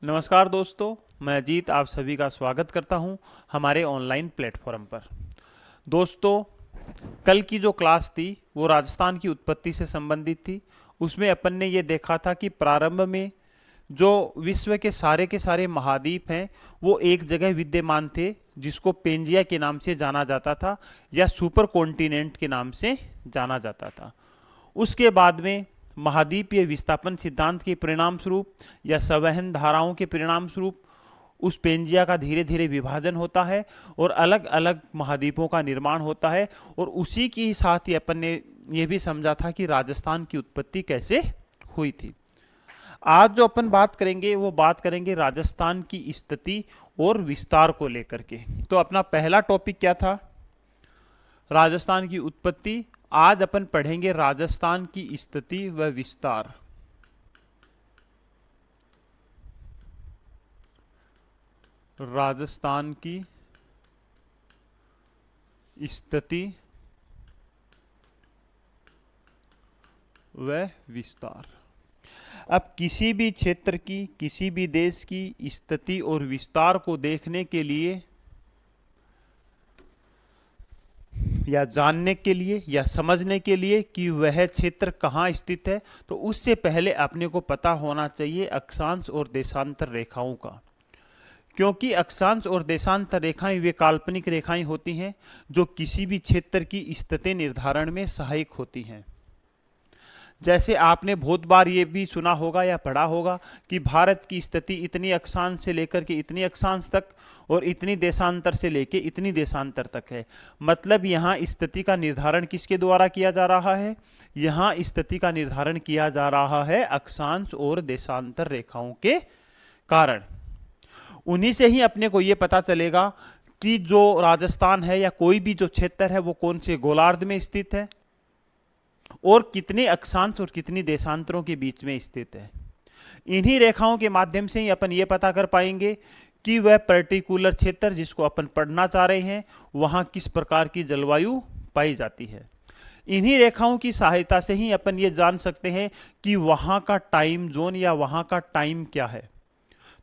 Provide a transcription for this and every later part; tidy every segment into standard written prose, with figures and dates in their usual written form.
नमस्कार दोस्तों, मैं अजीत आप सभी का स्वागत करता हूं हमारे ऑनलाइन प्लेटफॉर्म पर। दोस्तों, कल की जो क्लास थी वो राजस्थान की उत्पत्ति से संबंधित थी। उसमें अपन ने ये देखा था कि प्रारंभ में जो विश्व के सारे महाद्वीप हैं वो एक जगह विद्यमान थे, जिसको पेंजिया के नाम से जाना जाता था या सुपर कॉन्टिनेंट के नाम से जाना जाता था। उसके बाद में महाद्वीपीय विस्थापन सिद्धांत के परिणाम स्वरूप या संवहन धाराओं के परिणाम स्वरूप उस पेंजिया का धीरे धीरे विभाजन होता है और अलग अलग महाद्वीपों का निर्माण होता है। और उसी के साथ ही अपन ने यह भी समझा था कि राजस्थान की उत्पत्ति कैसे हुई थी। आज जो अपन बात करेंगे वो बात करेंगे राजस्थान की स्थिति और विस्तार को लेकर के। तो अपना पहला टॉपिक क्या था? राजस्थान की उत्पत्ति। आज अपन पढ़ेंगे राजस्थान की स्थिति व विस्तार। राजस्थान की स्थिति व विस्तार। अब किसी भी क्षेत्र की, किसी भी देश की स्थिति और विस्तार को देखने के लिए या जानने के लिए या समझने के लिए कि वह क्षेत्र कहाँ स्थित है, तो उससे पहले अपने को पता होना चाहिए अक्षांश और देशांतर रेखाओं का। क्योंकि अक्षांश और देशांतर रेखाएं वे काल्पनिक रेखाएं होती हैं जो किसी भी क्षेत्र की स्थिति निर्धारण में सहायक होती हैं। जैसे आपने बहुत बार ये भी सुना होगा या पढ़ा होगा कि भारत की स्थिति इतनी अक्षांश से लेकर के इतनी अक्षांश तक और इतनी देशांतर से लेकर इतनी देशांतर तक है। मतलब यहाँ स्थिति का निर्धारण किसके द्वारा किया जा रहा है? यहाँ स्थिति का निर्धारण किया जा रहा है अक्षांश और देशांतर रेखाओं के कारण। उन्हीं से ही अपने को ये पता चलेगा कि जो राजस्थान है या कोई भी जो क्षेत्र है वो कौन से गोलार्ध में स्थित है और कितने अक्षांश और कितनी देशांतरों के बीच में स्थित है। इन्हीं रेखाओं के माध्यम से ही अपन ये पता कर पाएंगे कि वह पर्टिकुलर क्षेत्र जिसको अपन पढ़ना चाह रहे हैं वहां किस प्रकार की जलवायु पाई जाती है। इन्हीं रेखाओं की सहायता से ही अपन ये जान सकते हैं कि वहां का टाइम जोन या वहां का टाइम क्या है।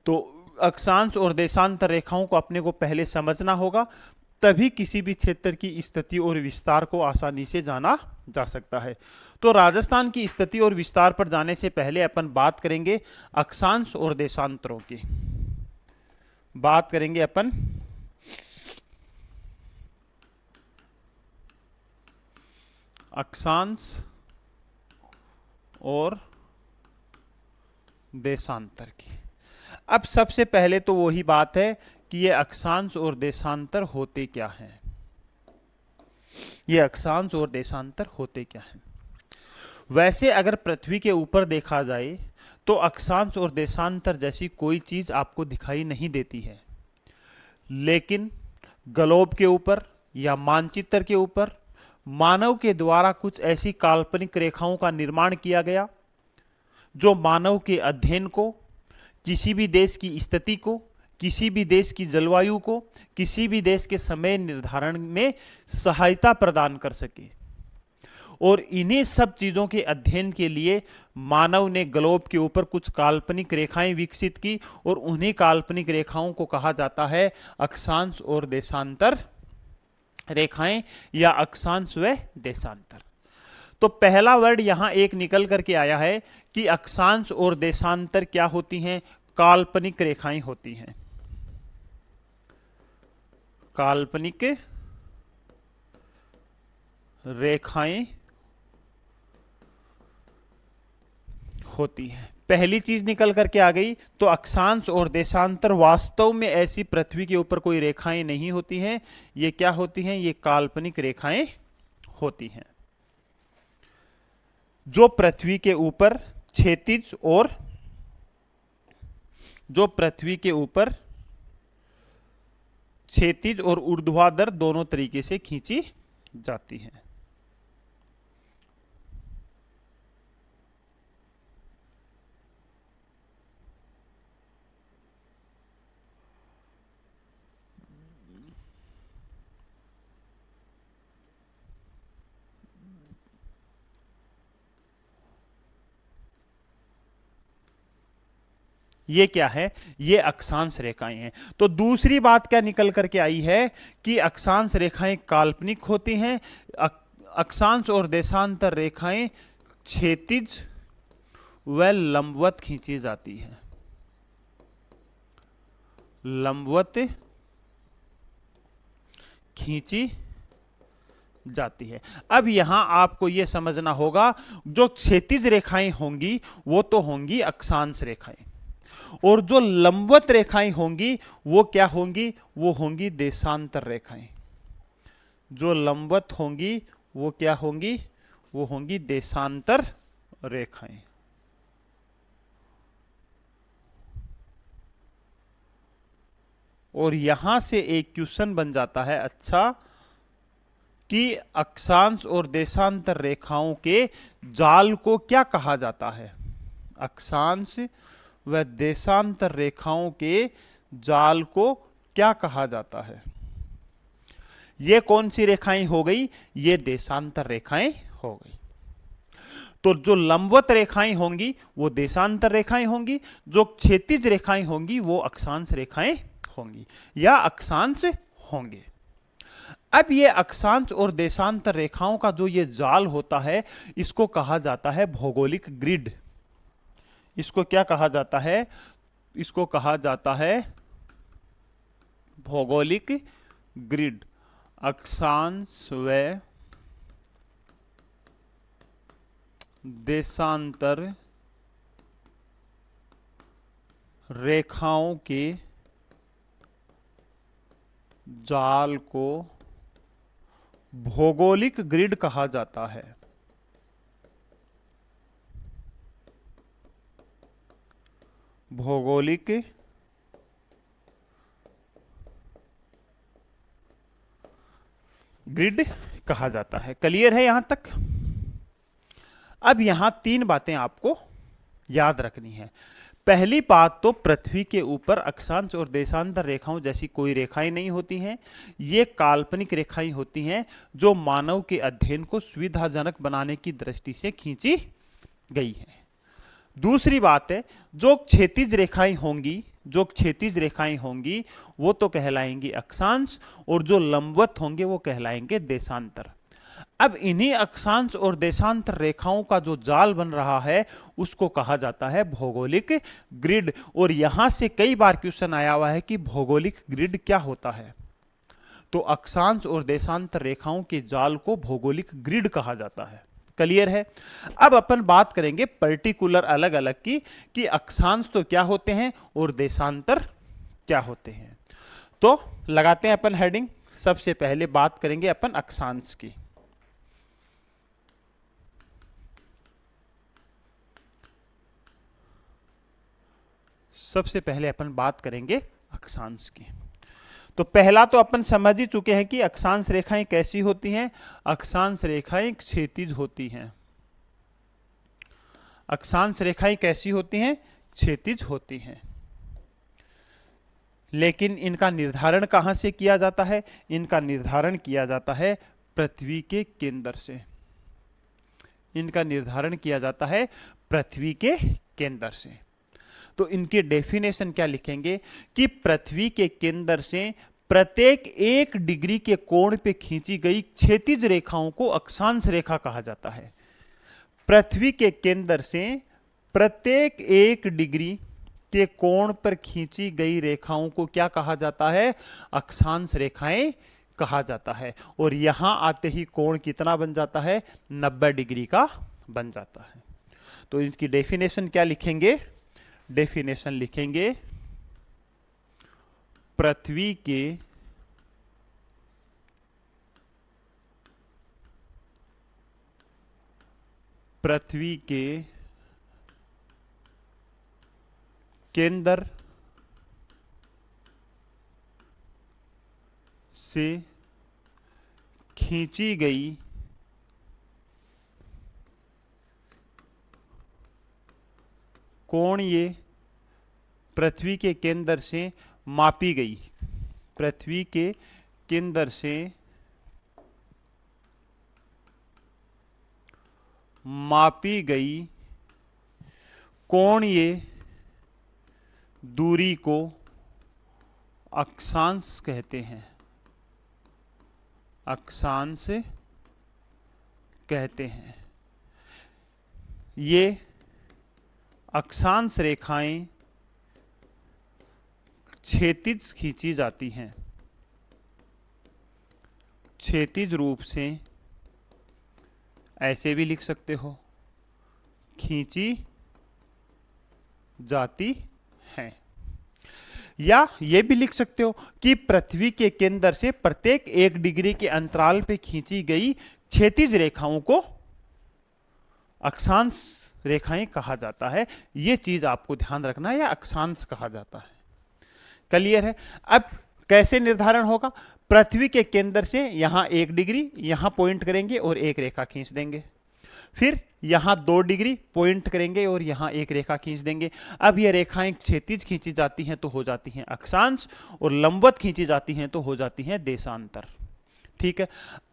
तो अक्षांश और देशांतर रेखाओं को अपने को पहले समझना होगा, तभी किसी भी क्षेत्र की स्थिति और विस्तार को आसानी से जाना जा सकता है। तो राजस्थान की स्थिति और विस्तार पर जाने से पहले अपन बात करेंगे अक्षांश और देशांतरों की। बात करेंगे अपन अक्षांश और देशांतर की। अब सबसे पहले तो वही बात है कि ये अक्षांश और देशांतर होते क्या हैं। ये अक्षांश और देशांतर होते क्या हैं? वैसे अगर पृथ्वी के ऊपर देखा जाए तो अक्षांश और देशांतर जैसी कोई चीज आपको दिखाई नहीं देती है, लेकिन ग्लोब के ऊपर या मानचित्र के ऊपर मानव के द्वारा कुछ ऐसी काल्पनिक रेखाओं का निर्माण किया गया जो मानव के अध्ययन को, किसी भी देश की स्थिति को, किसी भी देश की जलवायु को, किसी भी देश के समय निर्धारण में सहायता प्रदान कर सके। और इन्हीं सब चीजों के अध्ययन के लिए मानव ने ग्लोब के ऊपर कुछ काल्पनिक रेखाएं विकसित की और उन्हीं काल्पनिक रेखाओं को कहा जाता है अक्षांश और देशांतर रेखाएं या अक्षांश व देशांतर। तो पहला वर्ड यहां एक निकल करके आया है कि अक्षांश और देशांतर क्या होती हैं? काल्पनिक रेखाएं होती हैं। काल्पनिक रेखाएं होती हैं। पहली चीज निकल करके आ गई। तो अक्षांश और देशांतर वास्तव में ऐसी पृथ्वी के ऊपर कोई रेखाएं नहीं होती हैं। ये क्या होती हैं? ये काल्पनिक रेखाएं होती हैं जो पृथ्वी के ऊपर क्षैतिज और और ऊर्ध्वाधर दोनों तरीके से खींची जाती हैं। ये क्या है, ये अक्षांश रेखाएं हैं। तो दूसरी बात क्या निकल करके आई है कि अक्षांश रेखाएं काल्पनिक होती हैं, अक्षांश और देशांतर रेखाएं क्षैतिज व लंबवत खींची जाती है, लंबवत खींची जाती है। अब यहां आपको यह समझना होगा, जो क्षैतिज रेखाएं होंगी वो तो होंगी अक्षांश रेखाएं, और जो लंबवत रेखाएं होंगी वो क्या होंगी, वो होंगी देशांतर रेखाएं। जो लंबवत होंगी वो क्या होंगी, वो होंगी देशांतर रेखाएं। और यहां से एक क्वेश्चन बन जाता है अच्छा, कि अक्षांश और देशांतर रेखाओं के जाल को क्या कहा जाता है। अक्षांश व देशांतर रेखाओं के जाल को क्या कहा जाता है। ये कौन सी रेखाएं हो गई, ये देशांतर रेखाएं हो गई। तो जो लंबवत रेखाएं होंगी वो देशांतर रेखाएं होंगी, जो क्षैतिज रेखाएं होंगी वो अक्षांश रेखाएं होंगी या अक्षांश होंगे। अब ये अक्षांश और देशांतर रेखाओं का जो ये जाल होता है, इसको कहा जाता है भौगोलिक ग्रिड। इसको क्या कहा जाता है, इसको कहा जाता है भौगोलिक ग्रिड। अक्षांश व देशांतर रेखाओं के जाल को भौगोलिक ग्रिड कहा जाता है। भौगोलिक ग्रिड कहा जाता है। क्लियर है यहां तक। अब यहां तीन बातें आपको याद रखनी है। पहली बात तो पृथ्वी के ऊपर अक्षांश और देशांतर रेखाओं जैसी कोई रेखाएं नहीं होती हैं, ये काल्पनिक रेखाएं होती हैं जो मानव के अध्ययन को सुविधाजनक बनाने की दृष्टि से खींची गई है। दूसरी बात है, जो क्षैतिज रेखाएं होंगी, जो क्षैतिज रेखाएं होंगी वो तो कहलाएंगी अक्षांश, और जो लंबवत होंगे वो कहलाएंगे देशांतर। अब इन्हीं अक्षांश और देशांतर रेखाओं का जो जाल बन रहा है उसको कहा जाता है भौगोलिक ग्रिड। और यहां से कई बार क्वेश्चन आया हुआ है कि भौगोलिक ग्रिड क्या होता है। तो अक्षांश और देशांतर रेखाओं के जाल को भौगोलिक ग्रिड कहा जाता है। क्लियर है। अब अपन बात करेंगे पर्टिकुलर अलग अलग की, कि अक्षांश तो क्या होते हैं और देशांतर क्या होते हैं। तो लगाते हैं अपन हेडिंग। सबसे पहले बात करेंगे अपन अक्षांश की। सबसे पहले अपन बात करेंगे अक्षांश की। तो पहला तो अपन समझ ही चुके हैं कि अक्षांश रेखाएं कैसी होती हैं। अक्षांश रेखाएं क्षैतिज होती हैं। अक्षांश रेखाएं कैसी होती हैं, क्षैतिज होती हैं। लेकिन इनका निर्धारण कहां से किया जाता है, इनका निर्धारण किया जाता है पृथ्वी के केंद्र से। इनका निर्धारण किया जाता है पृथ्वी के केंद्र से। तो इनकी डेफिनेशन क्या लिखेंगे कि पृथ्वी के केंद्र से प्रत्येक 1 डिग्री के कोण पे खींची गई क्षैतिज रेखाओं को अक्षांश रेखा कहा जाता है। पृथ्वी के केंद्र से प्रत्येक 1 डिग्री के कोण पर खींची गई रेखाओं को क्या कहा जाता है, अक्षांश रेखाएं कहा जाता है। और यहां आते ही कोण कितना बन जाता है, 90 डिग्री का बन जाता है। तो इनकी डेफिनेशन क्या लिखेंगे, डेफिनेशन लिखेंगे पृथ्वी के केंद्र से खींची गई कोणीय पृथ्वी के केंद्र से मापी गई, पृथ्वी के केंद्र से मापी गई कोणीय दूरी को अक्षांश कहते हैं, अक्षांश कहते हैं। ये अक्षांश रेखाएं क्षैतिज खींची जाती हैं, क्षैतिज रूप से ऐसे भी लिख सकते हो, खींची जाती हैं। या ये भी लिख सकते हो कि पृथ्वी के केंद्र से प्रत्येक 1 डिग्री के अंतराल पे खींची गई क्षैतिज रेखाओं को अक्षांश रेखाएं कहा जाता है। ये चीज आपको ध्यान रखना है, या अक्षांश कहा जाता है। क्लियर है? अब कैसे निर्धारण होगा? पृथ्वी के केंद्र से यहां 1 डिग्री यहां पॉइंट करेंगे और एक रेखा खींच देंगे, फिर यहां 2 डिग्री पॉइंट करेंगे और यहां एक रेखा खींच देंगे। अब ये रेखाएं क्षैतिज खींची जाती हैं तो हो जाती हैं अक्षांश, और लंबवत खींची जाती हैं तो हो जाती हैं देशांतर। ठीक है,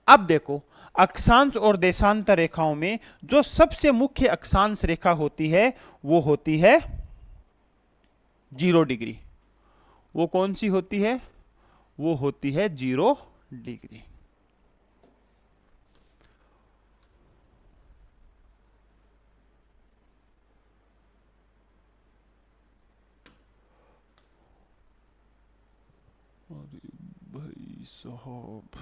अब देखो अक्षांश और देशांतर रेखाओं में जो सबसे मुख्य अक्षांश रेखा होती है वो होती है 0 डिग्री। वो कौन सी होती है? वो होती है 0 डिग्री। अरे भाई साहब,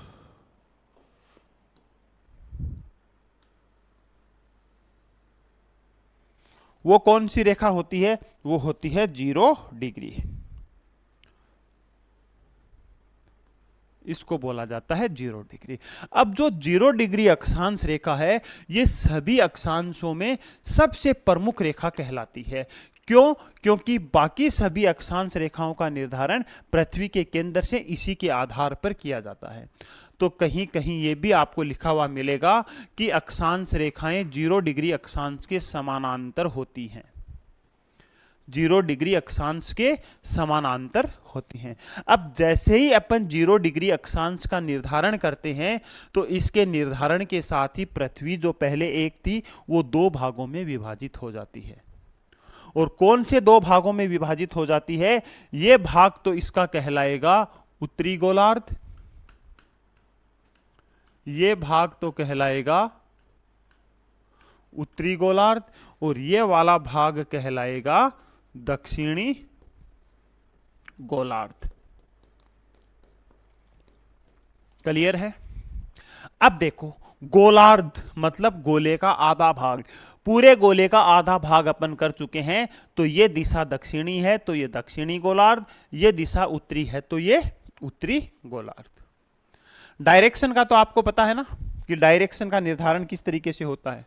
वो कौन सी रेखा होती है? वो होती है 0 डिग्री। इसको बोला जाता है 0 डिग्री। अब जो 0 डिग्री अक्षांश रेखा है, ये सभी अक्षांशों में सबसे प्रमुख रेखा कहलाती है। क्यों? क्योंकि बाकी सभी अक्षांश रेखाओं का निर्धारण पृथ्वी के केंद्र से इसी के आधार पर किया जाता है। तो कहीं कहीं ये भी आपको लिखा हुआ मिलेगा कि अक्षांश रेखाएं 0 डिग्री अक्षांश के समानांतर होती हैं, 0 डिग्री अक्षांश के समानांतर होती हैं। अब जैसे ही अपन 0 डिग्री अक्षांश का निर्धारण करते हैं तो इसके निर्धारण के साथ ही पृथ्वी जो पहले एक थी वो 2 भागों में विभाजित हो जाती है। और कौन से 2 भागों में विभाजित हो जाती है? ये भाग तो इसका कहलाएगा उत्तरी गोलार्ध, ये भाग तो कहलाएगा उत्तरी गोलार्ध, और ये वाला भाग कहलाएगा दक्षिणी गोलार्ध। क्लियर है? अब देखो, गोलार्ध मतलब गोले का आधा भाग। पूरे गोले का आधा भाग अपन कर चुके हैं, तो ये दिशा दक्षिणी है तो ये दक्षिणी गोलार्ध, ये दिशा उत्तरी है तो ये उत्तरी गोलार्ध। डायरेक्शन का तो आपको पता है ना कि डायरेक्शन का निर्धारण किस तरीके से होता है।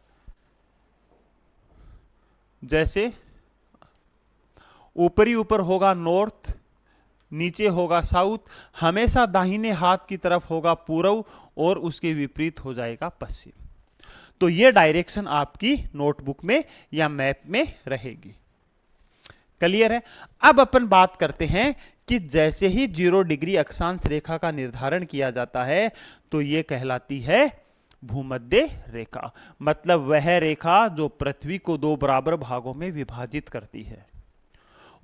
जैसे ऊपरी ऊपर होगा नॉर्थ, नीचे होगा साउथ, हमेशा दाहिने हाथ की तरफ होगा पूर्व और उसके विपरीत हो जाएगा पश्चिम। तो ये डायरेक्शन आपकी नोटबुक में या मैप में रहेगी। क्लियर है? अब अपन बात करते हैं कि जैसे ही 0 डिग्री अक्षांश रेखा का निर्धारण किया जाता है तो ये कहलाती है भूमध्य रेखा। मतलब वह रेखा जो पृथ्वी को 2 बराबर भागों में विभाजित करती है,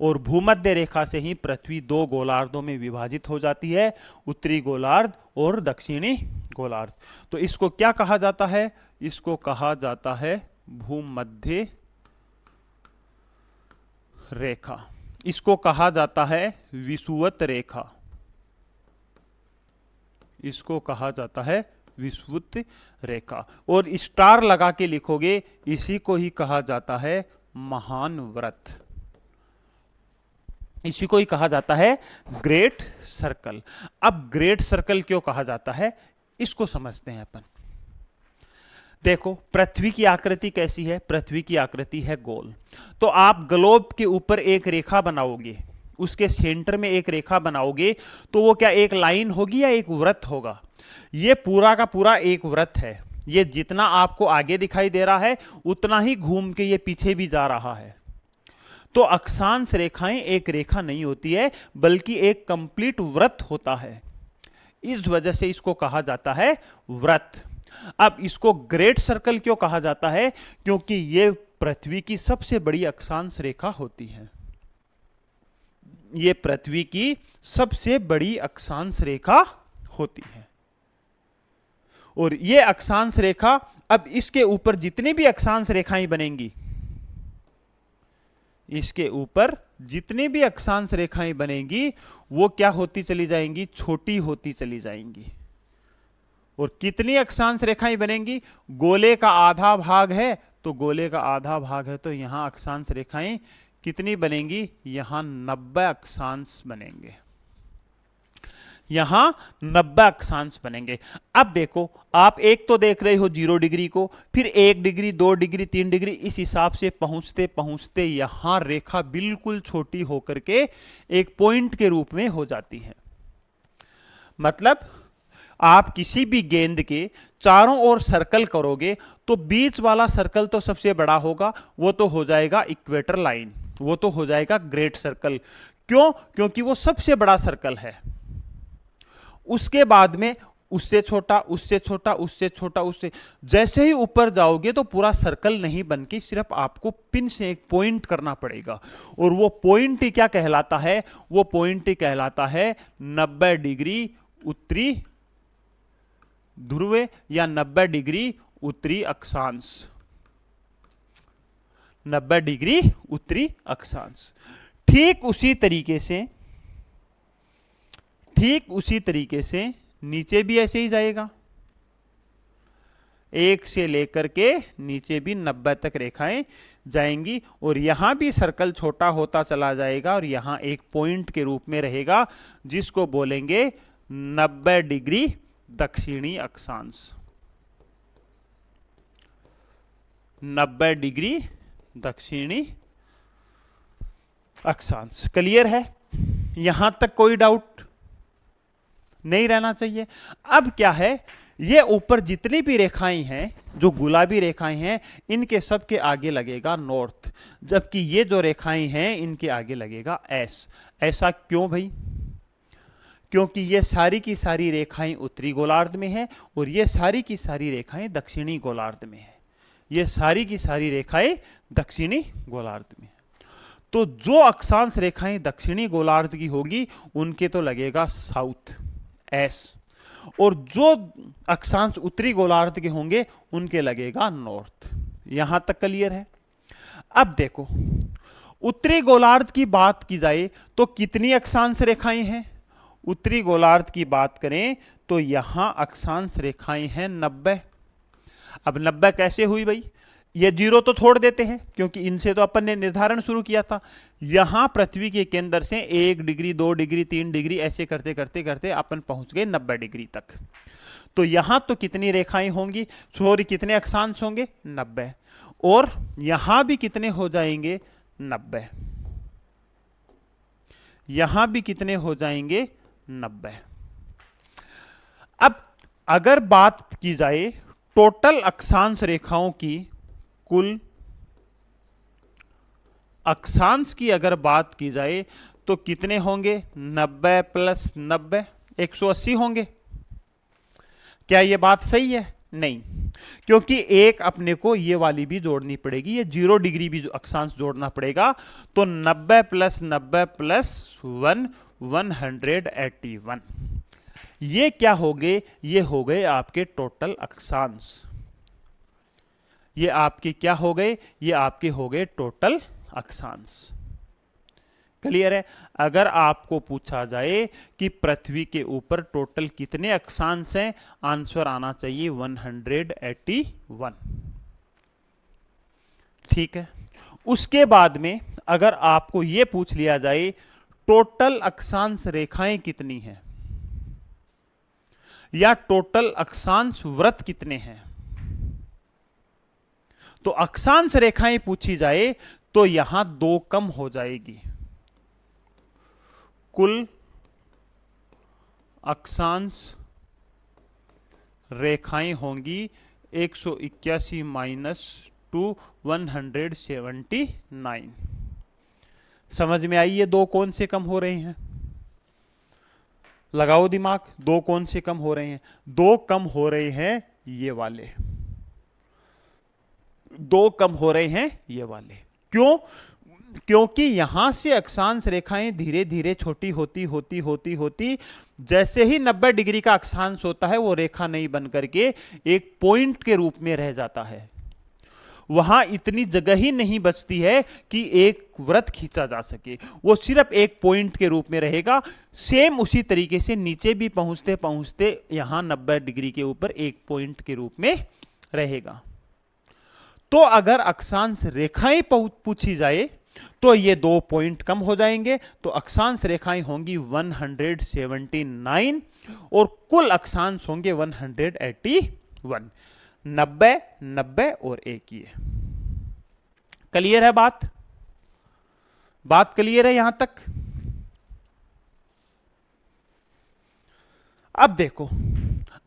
और भूमध्य रेखा से ही पृथ्वी 2 गोलार्धों में विभाजित हो जाती है, उत्तरी गोलार्ध और दक्षिणी गोलार्ध। तो इसको क्या कहा जाता है? इसको कहा जाता है भूमध्य रेखा। इसको कहा जाता है विषुवत रेखा। इसको कहा जाता है विषुवत रेखा, और स्टार लगा के लिखोगे, इसी को ही कहा जाता है महान व्रत। इसी को ही कहा जाता है ग्रेट सर्कल। अब ग्रेट सर्कल क्यों कहा जाता है, इसको समझते हैं अपन। देखो पृथ्वी की आकृति कैसी है? पृथ्वी की आकृति है गोल। तो आप ग्लोब के ऊपर एक रेखा बनाओगे, उसके सेंटर में एक रेखा बनाओगे, तो वो क्या एक लाइन होगी या एक वृत्त होगा? ये पूरा का पूरा एक वृत्त है। ये जितना आपको आगे दिखाई दे रहा है उतना ही घूम के ये पीछे भी जा रहा है। तो अक्षांश रेखाएं एक रेखा नहीं होती है, बल्कि एक कंप्लीट वृत्त होता है। इस वजह से इसको कहा जाता है वृत्त। अब इसको ग्रेट सर्कल क्यों कहा जाता है? क्योंकि ये पृथ्वी की सबसे बड़ी अक्षांश रेखा होती है। ये पृथ्वी की सबसे बड़ी अक्षांश रेखा होती है। और ये अक्षांश रेखा, अब इसके ऊपर जितनी भी अक्षांश रेखाएं बनेंगी, इसके ऊपर जितनी भी अक्षांश रेखाएं बनेंगी वो क्या होती चली जाएंगी, छोटी होती चली जाएंगी। और कितनी अक्षांश रेखाएं बनेंगी, गोले का आधा भाग है तो गोले का आधा भाग है तो यहां अक्षांश रेखाएं कितनी बनेंगी, यहां 90 अक्षांश बनेंगे, यहां 90 अक्षांश बनेंगे। अब देखो, आप एक तो देख रहे हो 0 डिग्री को, फिर 1 डिग्री 2 डिग्री 3 डिग्री, इस हिसाब से पहुंचते पहुंचते यहां रेखा बिल्कुल छोटी होकर के एक पॉइंट के रूप में हो जाती है। मतलब आप किसी भी गेंद के चारों ओर सर्कल करोगे तो बीच वाला सर्कल तो सबसे बड़ा होगा, वो तो हो जाएगा इक्वेटर लाइन, वो तो हो जाएगा ग्रेट सर्कल। क्यों? क्योंकि वो सबसे बड़ा सर्कल है। उसके बाद में उससे छोटा, उससे छोटा, उससे छोटा, उससे, जैसे ही ऊपर जाओगे तो पूरा सर्कल नहीं बन के सिर्फ आपको पिन से एक पॉइंट करना पड़ेगा। और वो पॉइंट ही क्या कहलाता है, वो पॉइंट ही कहलाता है 90 डिग्री उत्तरी ध्रुव या 90 डिग्री उत्तरी अक्षांश, 90 डिग्री उत्तरी अक्षांश। ठीक उसी तरीके से नीचे भी ऐसे ही जाएगा, एक से लेकर के नीचे भी 90 तक रेखाएं जाएंगी। और यहां भी सर्कल छोटा होता चला जाएगा और यहां एक पॉइंट के रूप में रहेगा जिसको बोलेंगे 90 डिग्री दक्षिणी अक्षांश, 90 डिग्री दक्षिणी अक्षांश। क्लियर है? यहां तक कोई डाउट नहीं रहना चाहिए। अब क्या है, ये ऊपर जितनी भी रेखाएं हैं, जो गुलाबी रेखाएं हैं, इनके सबके आगे लगेगा नॉर्थ, जबकि ये जो रेखाएं हैं इनके आगे लगेगा एस। ऐसा क्यों भाई? क्योंकि ये सारी की सारी रेखाएं उत्तरी गोलार्ध में हैं और ये सारी की सारी रेखाएं दक्षिणी गोलार्ध में हैं। ये सारी की सारी रेखाएं दक्षिणी गोलार्ध में। तो जो अक्षांश रेखाएं दक्षिणी गोलार्ध की होगी उनके तो लगेगा साउथ एस, और जो अक्षांश उत्तरी गोलार्ध के होंगे उनके लगेगा नॉर्थ। यहां तक क्लियर है? अब देखो, उत्तरी गोलार्ध की बात की जाए तो कितनी अक्षांश रेखाएं हैं? उत्तरी गोलार्ध की बात करें तो यहां अक्षांश रेखाएं हैं 90। अब 90 कैसे हुई भाई? ये 0 तो छोड़ देते हैं क्योंकि इनसे तो अपन ने निर्धारण शुरू किया था। यहां पृथ्वी के केंद्र से 1 डिग्री 2 डिग्री 3 डिग्री ऐसे करते करते करते अपन पहुंच गए 90 डिग्री तक। तो यहां तो कितनी रेखाएं होंगी, सॉरी कितने अक्षांश होंगे? 90। और यहां भी कितने हो जाएंगे? 90। यहां भी कितने हो जाएंगे? 90। अब अगर बात की जाए टोटल अक्षांश रेखाओं की, कुल अक्षांश की अगर बात की जाए तो कितने होंगे? 90 प्लस 90 180 होंगे। क्या यह बात सही है? नहीं, क्योंकि एक अपने को ये वाली भी जोड़नी पड़ेगी, ये 0 डिग्री भी अक्षांश जोड़ना पड़ेगा। तो 90 प्लस 90 प्लस 1 181। ये क्या हो गए? ये हो गए आपके टोटल अक्षांश। ये आपके क्या हो गए? ये आपके हो गए टोटल अक्षांश। क्लियर है? अगर आपको पूछा जाए कि पृथ्वी के ऊपर टोटल कितने अक्षांश हैं, आंसर आना चाहिए 181। ठीक है। उसके बाद में अगर आपको यह पूछ लिया जाए टोटल अक्षांश रेखाएं कितनी हैं या टोटल अक्षांश वृत्त कितने हैं, तो अक्षांश रेखाएं पूछी जाए तो यहां 2 कम हो जाएगी। कुल अक्षांश रेखाएं होंगी 181 माइनस 2 179। समझ में आई? ये 2 कौन से कम हो रहे हैं? लगाओ दिमाग, 2 कौन से कम हो रहे हैं? 2 कम हो रहे हैं ये वाले, 2 कम हो रहे हैं ये वाले। क्यों? क्योंकि यहां से अक्षांश रेखाएं धीरे धीरे छोटी होती जैसे ही 90 डिग्री का अक्षांश होता है वो रेखा नहीं बन करके एक पॉइंट के रूप में रह जाता है। वहां इतनी जगह ही नहीं बचती है कि एक वृत्त खींचा जा सके, वो सिर्फ एक पॉइंट के रूप में रहेगा। सेम उसी तरीके से नीचे भी पहुंचते पहुंचते यहां 90 डिग्री के ऊपर एक पॉइंट के रूप में रहेगा। तो अगर अक्षांश रेखाएं पूछी जाए तो ये 2 पॉइंट कम हो जाएंगे, तो अक्षांश रेखाएं होंगी 179 और कुल अक्षांश होंगे 181। 90, 90 और एक ये। क्लियर है बात? बात क्लियर है यहां तक? अब देखो,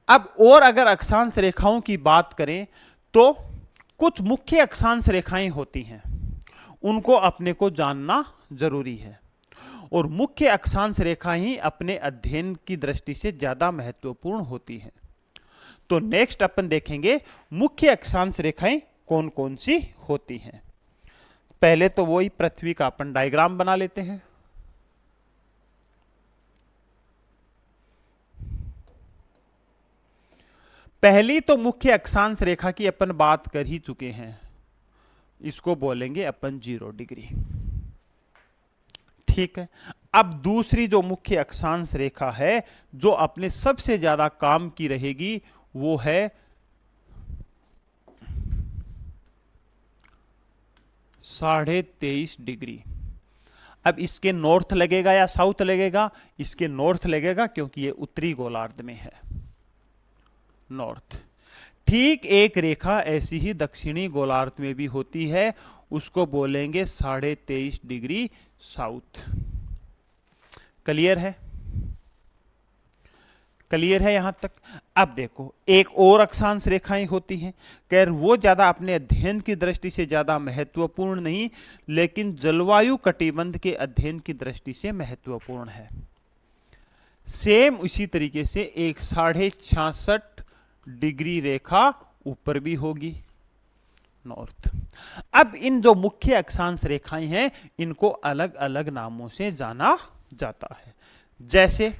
अब और अगर अक्षांश रेखाओं की बात करें तो कुछ मुख्य अक्षांश रेखाएं होती हैं, उनको अपने को जानना जरूरी है। और मुख्य अक्षांश रेखाएं ही अपने अध्ययन की दृष्टि से ज्यादा महत्वपूर्ण होती हैं। तो नेक्स्ट अपन देखेंगे मुख्य अक्षांश रेखाएं कौन कौन सी होती हैं। पहले तो वही पृथ्वी का अपन डायग्राम बना लेते हैं। पहली तो मुख्य अक्षांश रेखा की अपन बात कर ही चुके हैं, इसको बोलेंगे अपन 0 डिग्री। ठीक है। अब दूसरी जो मुख्य अक्षांश रेखा है जो अपने सबसे ज्यादा काम की रहेगी वो है 23.5 डिग्री। अब इसके नॉर्थ लगेगा या साउथ लगेगा? इसके नॉर्थ लगेगा क्योंकि ये उत्तरी गोलार्ध में है, नॉर्थ। ठीक एक रेखा ऐसी ही दक्षिणी गोलार्ध में भी होती है, उसको बोलेंगे 23.5 डिग्री साउथ। क्लियर है? क्लियर है यहां तक? अब देखो एक और अक्षांश रेखाएं होती हैं, खैर वो ज्यादा अपने अध्ययन की दृष्टि से ज्यादा महत्वपूर्ण नहीं, लेकिन जलवायु कटिबंध के अध्ययन की दृष्टि से महत्वपूर्ण है। सेम उसी तरीके से एक 66.5 डिग्री रेखा ऊपर भी होगी, नॉर्थ। अब इन जो मुख्य अक्षांश रेखाएं हैं इनको अलग अलग नामों से जाना जाता है। जैसे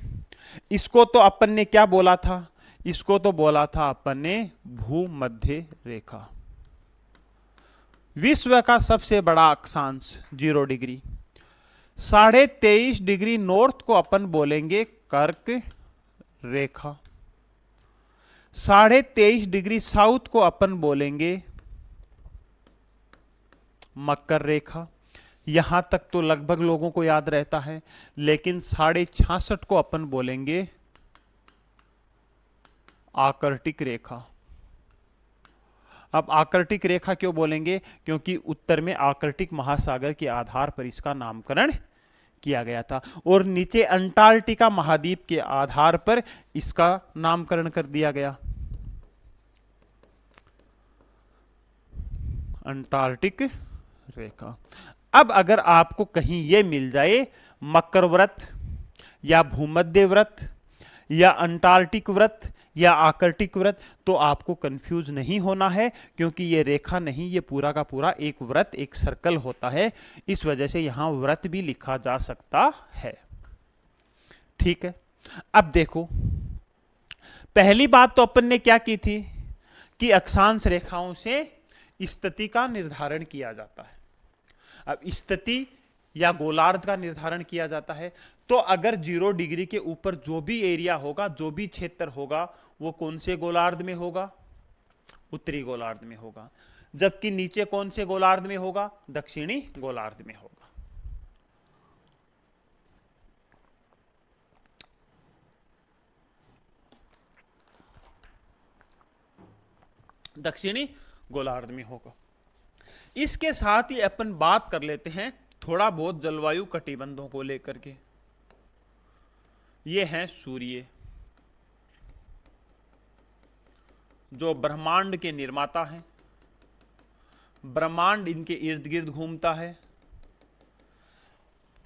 इसको तो अपन ने क्या बोला था? इसको तो बोला था अपन ने भूमध्य रेखा। विश्व का सबसे बड़ा अक्षांश 0 डिग्री। 23.5 डिग्री नॉर्थ को अपन बोलेंगे कर्क रेखा। 23.5 डिग्री साउथ को अपन बोलेंगे मकर रेखा। यहां तक तो लगभग लोगों को याद रहता है, लेकिन 66.5 को अपन बोलेंगे आर्कटिक रेखा। अब आर्कटिक रेखा क्यों बोलेंगे? क्योंकि उत्तर में आर्कटिक महासागर के आधार पर इसका नामकरण किया गया था, और नीचे अंटार्कटिका महाद्वीप के आधार पर इसका नामकरण कर दिया गया, अंटार्कटिक रेखा। अब अगर आपको कहीं यह मिल जाए मकर व्रत या भूमध्य व्रत या अंटार्कटिक व्रत या आर्कटिक व्रत, तो आपको कंफ्यूज नहीं होना है, क्योंकि ये रेखा नहीं, ये पूरा का पूरा एक व्रत, एक सर्कल होता है। इस वजह से यहां व्रत भी लिखा जा सकता है। ठीक है। अब देखो, पहली बात तो अपन ने क्या की थी कि अक्षांश रेखाओं से स्थिति का निर्धारण किया जाता है। अब स्थिति या गोलार्ध का निर्धारण किया जाता है, तो अगर 0 डिग्री के ऊपर जो भी एरिया होगा, जो भी क्षेत्र होगा, वो कौन से गोलार्ध में होगा? उत्तरी गोलार्ध में होगा। जबकि नीचे कौन से गोलार्ध में होगा? दक्षिणी गोलार्ध में होगा। दक्षिणी गोलार्ध में होगा। इसके साथ ही अपन बात कर लेते हैं थोड़ा बहुत जलवायु कटिबंधों को लेकर के। ये हैं सूर्य, जो ब्रह्मांड के निर्माता हैं। ब्रह्मांड इनके इर्द गिर्द घूमता है।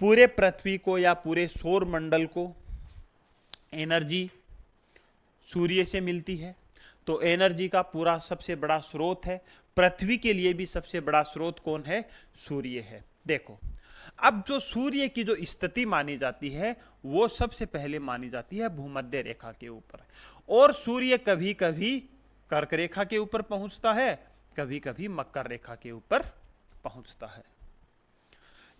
पूरे पृथ्वी को या पूरे सौर मंडल को एनर्जी सूर्य से मिलती है। तो एनर्जी का पूरा सबसे बड़ा स्रोत है। पृथ्वी के लिए भी सबसे बड़ा स्रोत कौन है? सूर्य है। देखो, अब जो सूर्य की जो स्थिति मानी जाती है वो सबसे पहले मानी जाती है भूमध्य रेखा के ऊपर, और सूर्य कभी कभी कर्क रेखा के ऊपर पहुंचता है, कभी कभी मकर रेखा के ऊपर पहुंचता है।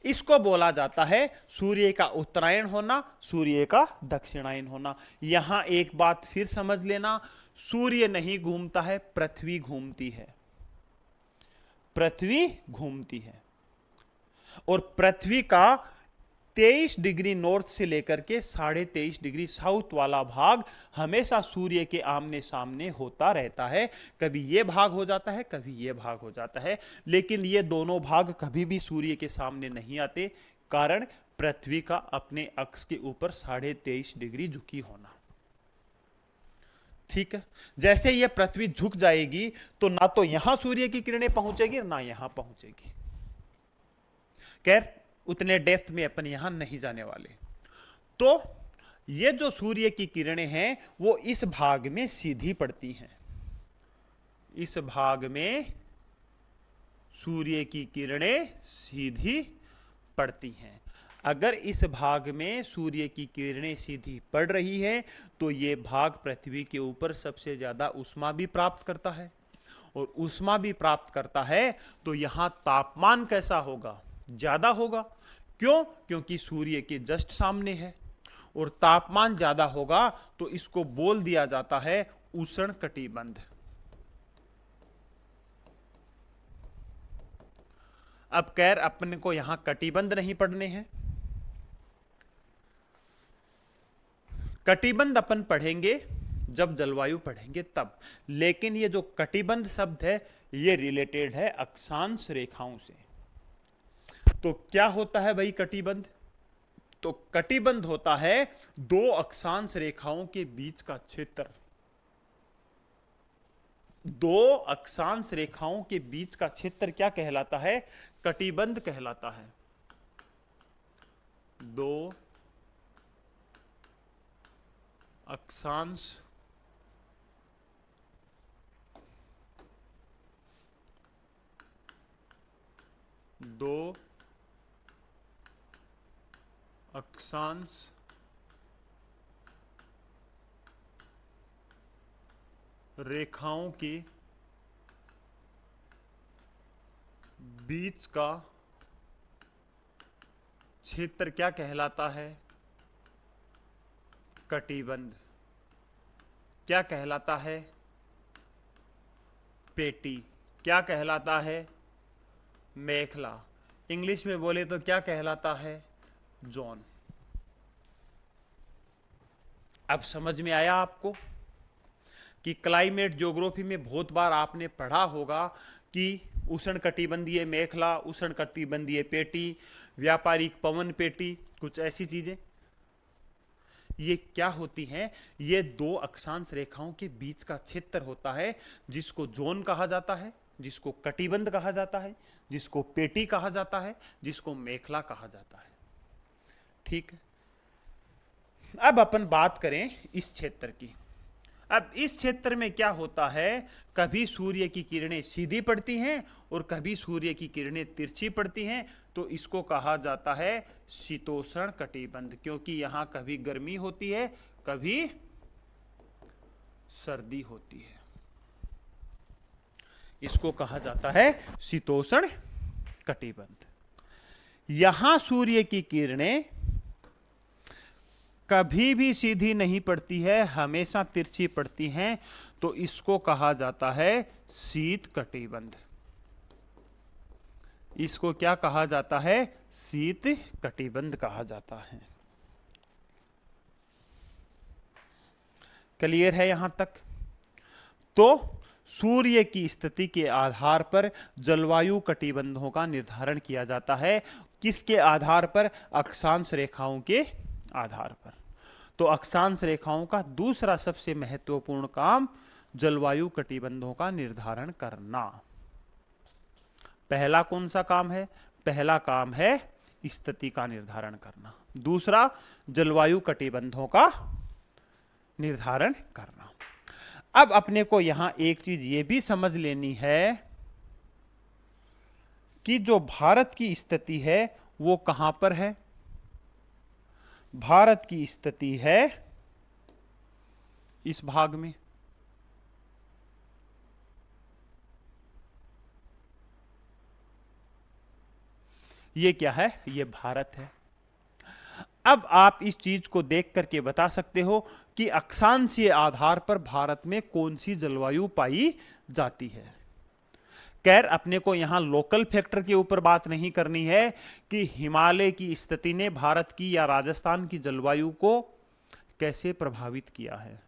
इसको बोला जाता है सूर्य का उत्तरायण होना, सूर्य का दक्षिणायन होना। यहां एक बात फिर समझ लेना, सूर्य नहीं घूमता है, पृथ्वी घूमती है। पृथ्वी घूमती है, और पृथ्वी का 23 डिग्री नॉर्थ से लेकर के 23.5 डिग्री साउथ वाला भाग हमेशा सूर्य के आमने सामने होता रहता है। कभी ये भाग हो जाता है, कभी ये भाग हो जाता है, लेकिन ये दोनों भाग कभी भी सूर्य के सामने नहीं आते, कारण पृथ्वी का अपने अक्ष के ऊपर 23.5 डिग्री झुकी होना। ठीक है, जैसे ये पृथ्वी झुक जाएगी तो ना तो यहां सूर्य की किरणें पहुंचेगी ना यहां पहुंचेगी। खैर, उतने डेप्थ में अपन यहां नहीं जाने वाले। तो ये जो सूर्य की किरणें हैं वो इस भाग में सीधी पड़ती हैं। इस भाग में सूर्य की किरणें सीधी पड़ती हैं। अगर इस भाग में सूर्य की किरणें सीधी पड़ रही है तो ये भाग पृथ्वी के ऊपर सबसे ज्यादा ऊष्मा भी प्राप्त करता है, और ऊष्मा भी प्राप्त करता है तो यहां तापमान कैसा होगा? ज्यादा होगा। क्यों? क्योंकि सूर्य के जस्ट सामने है, और तापमान ज्यादा होगा तो इसको बोल दिया जाता है उष्ण कटिबंध। अब खैर अपने को यहां कटिबंध नहीं पढ़ने हैं, कटिबंध अपन पढ़ेंगे जब जलवायु पढ़ेंगे तब। लेकिन ये जो कटिबंध शब्द है ये रिलेटेड है अक्षांश रेखाओं से। तो क्या होता है भाई कटिबंध? तो कटिबंध होता है दो अक्षांश रेखाओं के बीच का क्षेत्र। दो अक्षांश रेखाओं के बीच का क्षेत्र क्या कहलाता है? कटिबंध कहलाता है। दो अक्षांश अक्षांश रेखाओं के बीच का क्षेत्र क्या कहलाता है? कटिबंध। क्या कहलाता है? पेटी। क्या कहलाता है? मेखला। इंग्लिश में बोले तो क्या कहलाता है? जोन। अब समझ में आया आपको कि क्लाइमेट ज्योग्राफी में बहुत बार आपने पढ़ा होगा कि उष्ण कटिबंधीय मेखला, उष्ण कटिबंधीय पेटी, व्यापारिक पवन पेटी, कुछ ऐसी चीजें। ये क्या होती हैं? ये दो अक्षांश रेखाओं के बीच का क्षेत्र होता है जिसको जोन कहा जाता है, जिसको कटिबंध कहा जाता है, जिसको पेटी कहा जाता है, जिसको मेखला कहा जाता है। ठीक है, अब अपन बात करें इस क्षेत्र की। अब इस क्षेत्र में क्या होता है? कभी सूर्य की किरणें सीधी पड़ती हैं और कभी सूर्य की किरणें तिरछी पड़ती हैं, तो इसको कहा जाता है शीतोष्ण कटिबंध, क्योंकि यहां कभी गर्मी होती है कभी सर्दी होती है। इसको कहा जाता है शीतोष्ण कटिबंध। यहां सूर्य की किरणें कभी भी सीधी नहीं पड़ती है, हमेशा तिरछी पड़ती हैं, तो इसको कहा जाता है शीत कटिबंध। इसको क्या कहा जाता है? शीत कटिबंध कहा जाता है। क्लियर है यहां तक? तो सूर्य की स्थिति के आधार पर जलवायु कटिबंधों का निर्धारण किया जाता है। किसके आधार पर? अक्षांश रेखाओं के आधार पर। तो अक्षांश रेखाओं का दूसरा सबसे महत्वपूर्ण काम जलवायु कटिबंधों का निर्धारण करना। पहला कौन सा काम है? पहला काम है स्थिति का निर्धारण करना, दूसरा जलवायु कटिबंधों का निर्धारण करना। अब अपने को यहां एक चीज ये भी समझ लेनी है कि जो भारत की स्थिति है वो कहां पर है। भारत की स्थिति है इस भाग में। ये क्या है, ये भारत है। अब आप इस चीज को देख करके बता सकते हो कि अक्षांशीय आधार पर भारत में कौन सी जलवायु पाई जाती है। खैर अपने को यहां लोकल फैक्टर के ऊपर बात नहीं करनी है कि हिमालय की स्थिति ने भारत की या राजस्थान की जलवायु को कैसे प्रभावित किया है।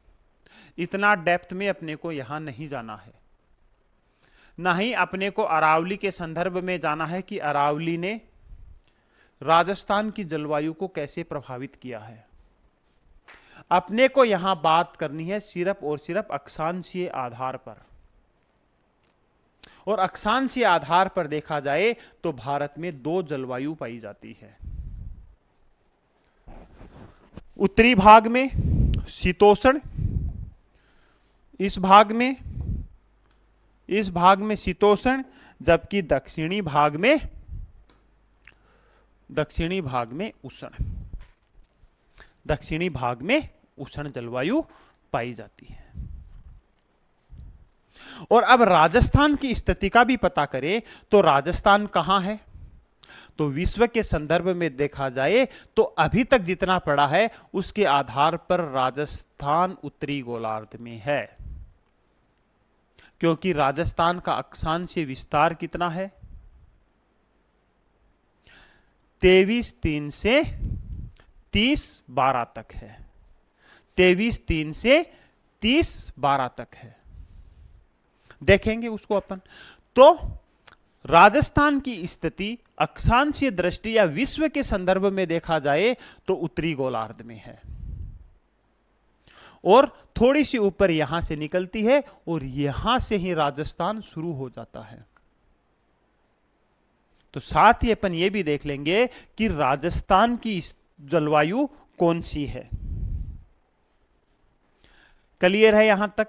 इतना डेप्थ में अपने को यहां नहीं जाना है। ना ही अपने को अरावली के संदर्भ में जाना है कि अरावली ने राजस्थान की जलवायु को कैसे प्रभावित किया है। अपने को यहां बात करनी है सिर्फ और सिर्फ अक्षांशीय आधार पर। और अक्षांशीय आधार पर देखा जाए तो भारत में दो जलवायु पाई जाती है। उत्तरी भाग में शीतोष्ण, इस भाग में शीतोष्ण, जबकि दक्षिणी भाग में उष्ण, दक्षिणी भाग में उष्ण जलवायु पाई जाती है। और अब राजस्थान की स्थिति का भी पता करें तो राजस्थान कहां है। तो विश्व के संदर्भ में देखा जाए तो अभी तक जितना पड़ा है उसके आधार पर राजस्थान उत्तरी गोलार्ध में है, क्योंकि राजस्थान का अक्षांशीय विस्तार कितना है, 23.3 से 30.12 तक है। 23.3 से 30.12 तक है, देखेंगे उसको अपन। तो राजस्थान की स्थिति अक्षांशीय दृष्टि या विश्व के संदर्भ में देखा जाए तो उत्तरी गोलार्ध में है, और थोड़ी सी ऊपर यहां से निकलती है और यहां से ही राजस्थान शुरू हो जाता है। तो साथ ही अपन ये भी देख लेंगे कि राजस्थान की जलवायु कौन सी है। क्लियर है यहां तक।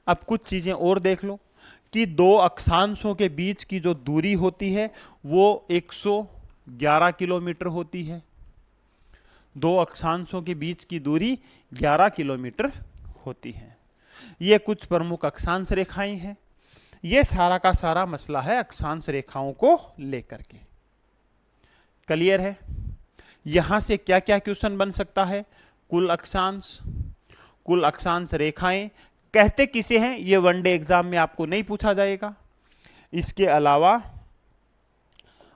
अब कुछ चीजें और देख लो कि दो अक्षांशों के बीच की जो दूरी होती है वो 111 किलोमीटर होती है। दो अक्षांशों के बीच की दूरी 11 किलोमीटर होती है। ये कुछ प्रमुख अक्षांश रेखाएं हैं। ये सारा का सारा मसला है अक्षांश रेखाओं को लेकर के। क्लियर है। यहां से क्या क्या क्वेश्चन बन सकता है, कुल अक्षांश रेखाएं कहते किसे हैं, ये वनडे एग्जाम में आपको नहीं पूछा जाएगा। इसके अलावा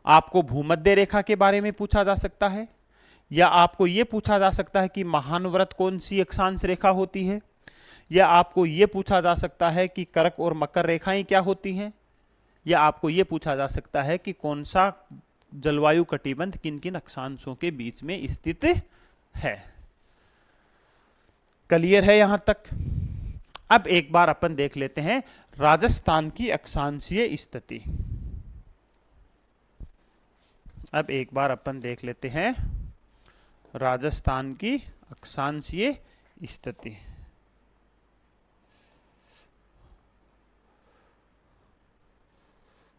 आपको भूमध्य रेखा के बारे में पूछा जा सकता है, या आपको यह पूछा जा सकता है कि महानुव्रत कौन सी अक्षांश रेखा होती है, या आपको यह पूछा जा सकता है कि कर्क और मकर रेखाएं क्या होती हैं, या आपको यह पूछा जा सकता है कि कौन सा जलवायु कटिबंध किन किन अक्षांशों के बीच में स्थित है। क्लियर है यहां तक। अब एक बार अपन देख लेते हैं राजस्थान की अक्षांशीय स्थिति। अब एक बार अपन देख लेते हैं राजस्थान की अक्षांशीय स्थिति।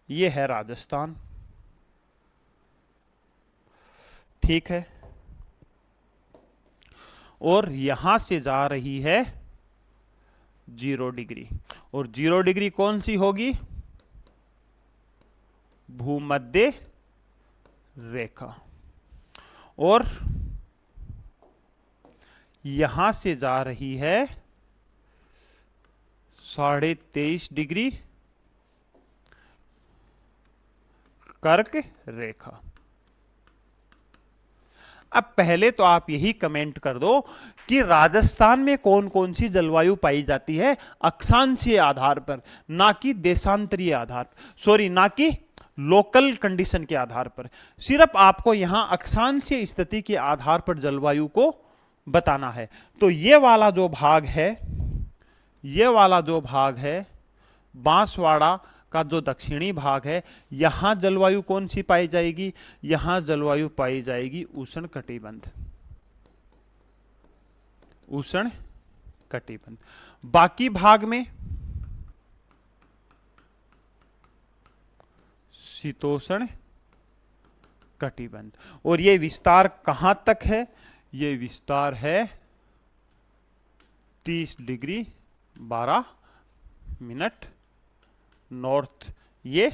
ये है राजस्थान, ठीक है, और यहां से जा रही है 0 डिग्री, और 0 डिग्री कौन सी होगी, भूमध्य रेखा, और यहां से जा रही है 23.5 डिग्री कर्क रेखा। अब पहले तो आप यही कमेंट कर दो कि राजस्थान में कौन कौन सी जलवायु पाई जाती है अक्षांशीय आधार पर, ना कि देशांतरीय आधार, सॉरी ना कि लोकल कंडीशन के आधार पर। सिर्फ आपको यहां अक्षांशीय स्थिति के आधार पर जलवायु को बताना है। तो ये वाला जो भाग है बांसवाड़ा का जो दक्षिणी भाग है, यहां जलवायु कौन सी पाई जाएगी, यहां जलवायु पाई जाएगी उष्ण कटिबंध। बाकी भाग में शीतोष्ण कटिबंध। और ये विस्तार कहां तक है? ये विस्तार है 30 डिग्री 12 मिनट नॉर्थ। ये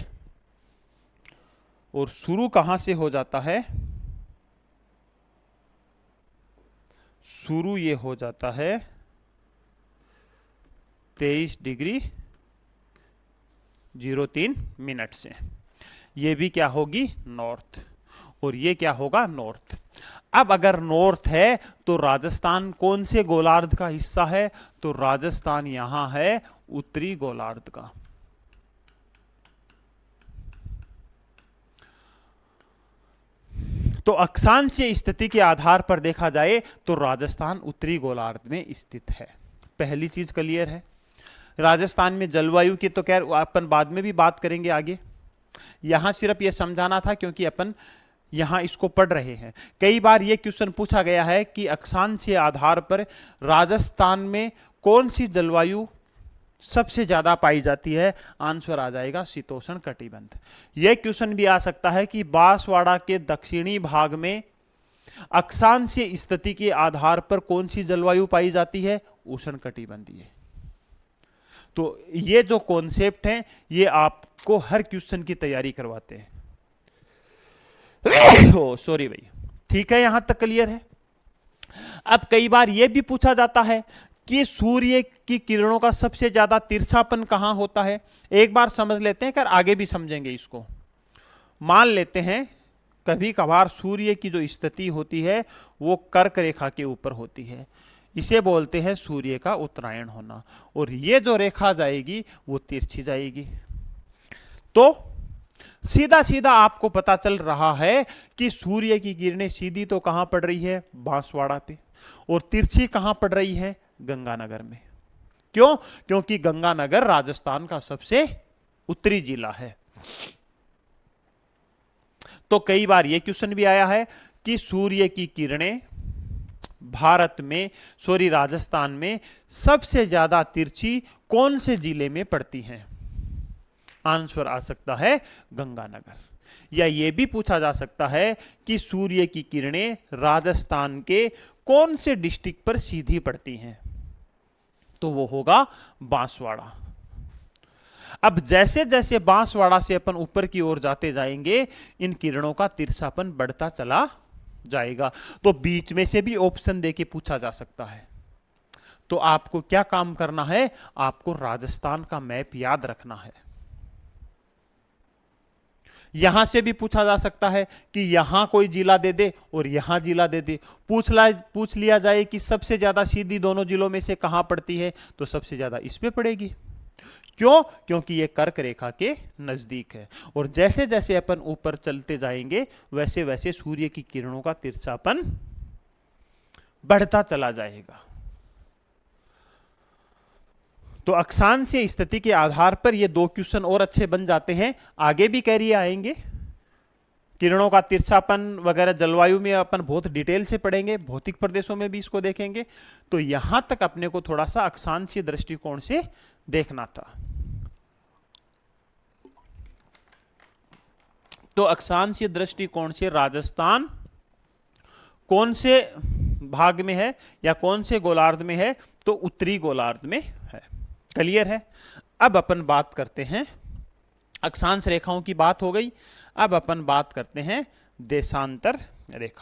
और शुरू कहां से हो जाता है? शुरू ये हो जाता है 23 डिग्री 03 मिनट से। ये भी क्या होगी? नॉर्थ। और ये क्या होगा? नॉर्थ। अब अगर नॉर्थ है तो राजस्थान कौन से गोलार्ध का हिस्सा है? तो राजस्थान यहां है उत्तरी गोलार्ध का। तो अक्षांशीय स्थिति के आधार पर देखा जाए तो राजस्थान उत्तरी गोलार्ध में स्थित है। पहली चीज क्लियर है। राजस्थान में जलवायु की तो खैर अपन बाद में भी बात करेंगे आगे। यहां सिर्फ यह समझाना था क्योंकि अपन यहां इसको पढ़ रहे हैं। कई बार यह क्वेश्चन पूछा गया है कि अक्षांशीय आधार पर राजस्थान में कौन सी जलवायु सबसे ज्यादा पाई जाती है? आंसर आ जाएगा शीतोष्ण कटिबंध। यह क्वेश्चन भी आ सकता है कि बांसवाड़ा के दक्षिणी भाग में अक्षांशीय स्थिति के आधार पर कौन सी जलवायु पाई जाती है? उष्ण कटिबंधीय। तो ये जो कॉन्सेप्ट हैं ये आपको हर क्वेश्चन की तैयारी करवाते हैं। सॉरी भाई, ठीक है, यहां तक क्लियर है। अब कई बार यह भी पूछा जाता है कि सूर्य की किरणों का सबसे ज्यादा तिरछापन कहां होता है? एक बार समझ लेते हैं, कर आगे भी समझेंगे इसको। मान लेते हैं कभी कभार सूर्य की जो स्थिति होती है वो कर्क रेखा के ऊपर होती है। इसे बोलते हैं सूर्य का उत्तरायण होना। और ये जो रेखा जाएगी वो तिरछी जाएगी। तो सीधा सीधा आपको पता चल रहा है कि सूर्य की किरणें सीधी तो कहां पड़ रही है? बांसवाड़ा पे। और तिरछी कहां पड़ रही है? गंगानगर में। क्यों? क्योंकि गंगानगर राजस्थान का सबसे उत्तरी जिला है। तो कई बार यह क्वेश्चन भी आया है कि सूर्य की किरणें राजस्थान में सबसे ज्यादा तिरछी कौन से जिले में पड़ती हैं? आंसर आ सकता है गंगानगर। या यह भी पूछा जा सकता है कि सूर्य की किरणें राजस्थान के कौन से डिस्ट्रिक्ट पर सीधी पड़ती हैं? तो वो होगा बांसवाड़ा। अब जैसे जैसे बांसवाड़ा से अपन ऊपर की ओर जाते जाएंगे इन किरणों का तिरछापन बढ़ता चला जाएगा। तो बीच में से भी ऑप्शन देके पूछा जा सकता है। तो आपको क्या काम करना है? आपको राजस्थान का मैप याद रखना है। यहां से भी पूछा जा सकता है कि यहां कोई जिला दे दे और यहां जिला दे दे। पूछ लिया जाए कि सबसे ज्यादा सीधी दोनों जिलों में से कहां पड़ती है? तो सबसे ज्यादा इस पे पड़ेगी। क्यों? क्योंकि ये कर्क रेखा के नजदीक है। और जैसे जैसे अपन ऊपर चलते जाएंगे वैसे वैसे सूर्य की किरणों का तिरछापन बढ़ता चला जाएगा। तो अक्षांशीय स्थिति के आधार पर ये दो क्वेश्चन और अच्छे बन जाते हैं। आगे भी कैरियर आएंगे। किरणों का तिरछापन वगैरह जलवायु में अपन बहुत डिटेल से पढ़ेंगे, भौतिक प्रदेशों में भी इसको देखेंगे। तो यहां तक अपने को थोड़ा सा अक्षांशीय दृष्टिकोण से देखना था। तो अक्षांशीय दृष्टिकोण से राजस्थान कौन से भाग में है या कौन से गोलार्ध में है? तो उत्तरी गोलार्ध में है। क्लियर है? अब अपन बात करते हैं, अक्षांश रेखाओं की बात हो गई। अब अपन बात करते हैं देशांतर रेखाओं